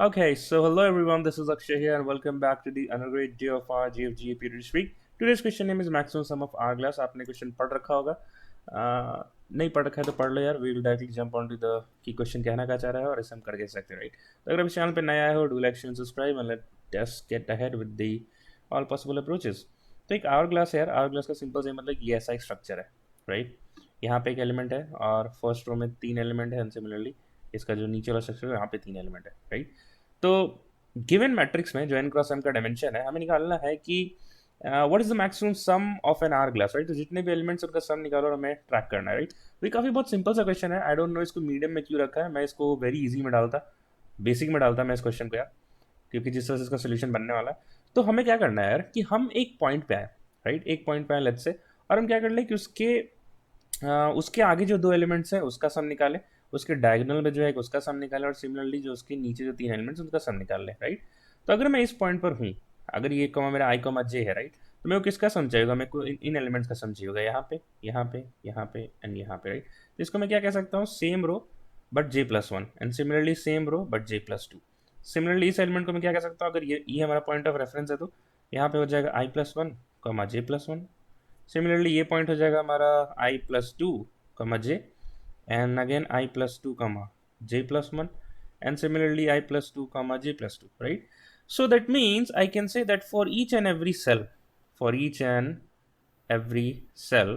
Okay, so hello everyone, this is Akshay here and welcome back to the another great day of our GFGA period week. Today's question name is maximum sum of hourglass. आपने question पढ़ रखा होगा, नहीं पढ़ रखा है तो पढ़ लो यार. We will directly jump onto the की क्वेश्चन कहना क्या चाह रहा है और इसे हम करके सकते हैं, राइट. तो अगर आप इस चैनल पे नए आए हो, do like and subscribe and let us get ahead with the all possible approaches. तो एक hourglass है यार, hourglass का सिंपल से मतलब ये ऐसा एक स्ट्रक्चर है, राइट. यहाँ पे एक एलिमेंट है और फर्स्ट रो में 3 एलिमेंट है एंड सिमिलरली इसका जो नीचे वाला स्ट्रक्चर है यहाँ पे 3 एलिमेंट है, राइट. तो गिवन मैट्रिक्स में जो n क्रॉस m का डायमेंशन है हमें निकालना है कि what is the maximum some of an hour glass, right. तो जितने भी एलिमेंट्स उनका सम निकालो और हमें ट्रैक करना है, राइट. तो ये काफ़ी बहुत सिंपल सा क्वेश्चन है. आई डोंट नो इसको मीडियम में क्यों रखा है. मैं इसको वेरी इजी में डालता, बेसिक में डालता मैं इस क्वेश्चन को यार, क्योंकि जिस तरह से इसका सोल्यूशन बनने वाला है. तो हमें क्या करना है यार कि हम एक पॉइंट पे आए, राइट. एक पॉइंट पे आए लेट्स से, और हम क्या कर ले कि उसके आगे जो 2 एलिमेंट्स हैं उसका सम निकाले, उसके डायगोनल में जो है उसका सम निकाले और सिमिलरली जो उसके नीचे जो 3 एलिमेंट्स उनका सम निकाल ले, राइट. तो अगर मैं इस पॉइंट पर हूँ, अगर ये कॉमा मेरा आई कॉमा जे है, राइट, तो मेरे को किसका सम चाहिएगा, मेरे को इन एलिमेंट्स का सम चाहिए होगा, यहाँ पे यहाँ पे यहाँ पे एंड यहाँ पे, राइट. तो इसको मैं क्या कह सकता हूँ, same row but J plus one and similarly same row but J plus two. Similarly इस एलिमेंट को मैं क्या कह सकता हूँ, अगर ये हमारा पॉइंट ऑफ रेफरेंस है तो यहाँ पे हो जाएगा i plus one comma j plus one. Similarly ये पॉइंट हो जाएगा हमारा i plus two comma j and again I plus 2 comma j plus 1 and similarly I plus 2 comma j plus 2, right. So that means I can say that for each and every cell, for each and every cell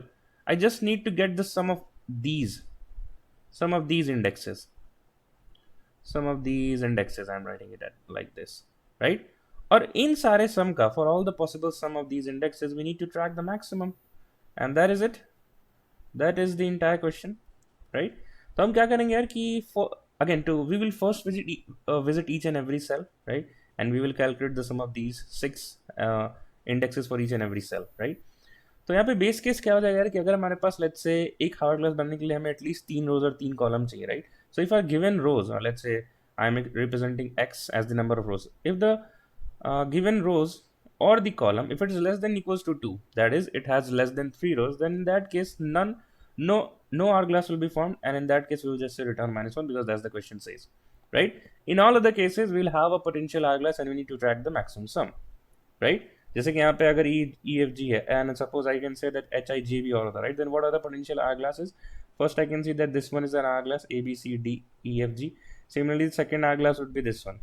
I just need to get the sum of these indexes, I'm writing it at like this, right. और इन सारे सम का for all the possible sum of these indexes we need to track the maximum and that is it. That is the entire question, right. तो हम क्या करेंगे यार कि for again to we will first visit each and every cell, right, and we will calculate the sum of these 6 indexes for each and every cell, right. तो यहाँ पे base case क्या हो जाएगा यार कि अगर हमारे पास लेट्स से एक हावर ग्लास बनने के लिए हमें एटलीस्ट 3 रोज और 3 कॉलम चाहिए, right. So if are given rows और let's say I am representing x as the number of rows, if the given rows or the column, if it is less than equals to 2, that is it has less than 3 rows, then in that case no hourglass will be formed, and in that case we will just say return -1 because that's the question says, right. In all other cases we will have a potential hourglass and we need to track the maximum sum, right. जैसे कि यहाँ पे अगर EFG है and suppose I can say that HIJB और होता, right, then what are the potential hourglasses? First I can see that this one is an hourglass ABCDEFG. Similarly the second hourglass would be this one,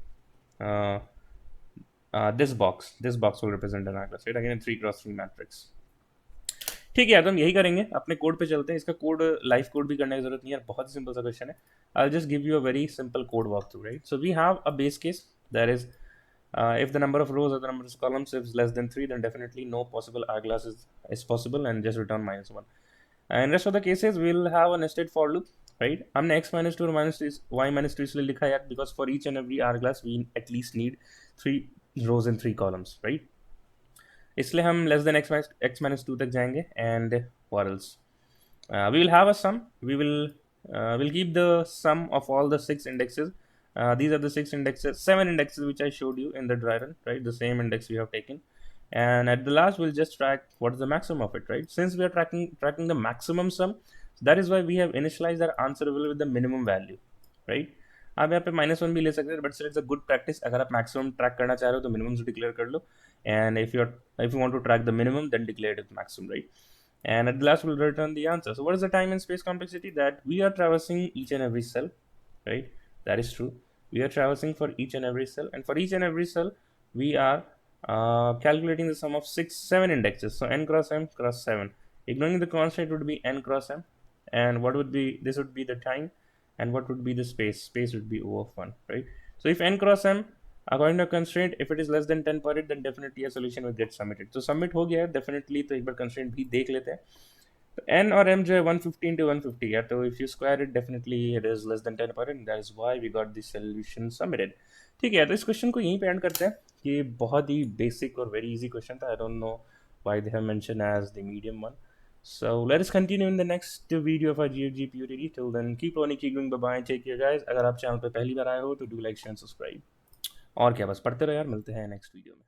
this box will represent an hourglass, right, again a 3x3 matrix. ठीक है यार, तो हम यही करेंगे, अपने code पे चलते हैं. इसका कोड लाइव कोड भी करने की जरूरत नहीं है, बहुत ही सिंपल सा क्वेश्चन है. I just give you a very simple code walk through, right. So we have a base case that is if the number of rows or the number of columns is less than 3, then definitely no possible hourglass is possible and just return -1. And rest of the cases we'll have a nested for loop, right. हमने x minus 2 और y minus 2 इसलिए लिखा है यार because for each and every hourglass we at least need 3 rows and 3 columns, right. इसलिए हम less than x minus 2 तक जाएंगे and what else, we will have a sum, we'll keep the sum of all the 6 indexes. These are the 7 indexes which I showed you in the dry run, right, the same index we have taken, and at the last we'll just track what is the maximum of it, right. Since we are tracking the maximum sum, that is why we have initialized our answer with the minimum value, right. आप यहाँ पे -1 भी ले सकते हैं, but still it's a good practice. अगर आप maximum track करना चाह रहे हो तो मिनिमम से डिक्लेयर कर लो, and if you want to track the minimum, then declare it as maximum, right. And at the last we'll return the answer. So what is the time and space complexity? That we are traversing each and every cell, right. That is true, we are traversing for each and every cell, and for each and every cell we are calculating the sum of 7 indexes. So n cross m cross 7, ignoring the constant would be n cross m, and what would be, this would be the time, and what would be the space would be O of 1, right. So if n cross m according to constraint, if it is less than 10 per it, then definitely a solution will get submitted. So submit हो गया है definitely, तो एक बार constraint भी देख लेते हैं. तो n और m जो है 150 into 150 है, तो if you square it definitely it is less than 10 per it, and that is why we got the solution submitted. ठीक है, तो इस क्वेश्चन को यहीं पे एंड करते हैं. ये बहुत ही बेसिक और वेरी इजी क्वेश्चन था. I don't know why they have mentioned as the medium one. So let us continue in the next video of our GFG PUTD. Till then, keep learning, keep going. Bye bye. Take care, guys. अगर आप channel पे पहली बार आए हो तो do like, share and subscribe. और क्या, बस पढ़ते रहो यार. मिलते हैं नेक्स्ट वीडियो में.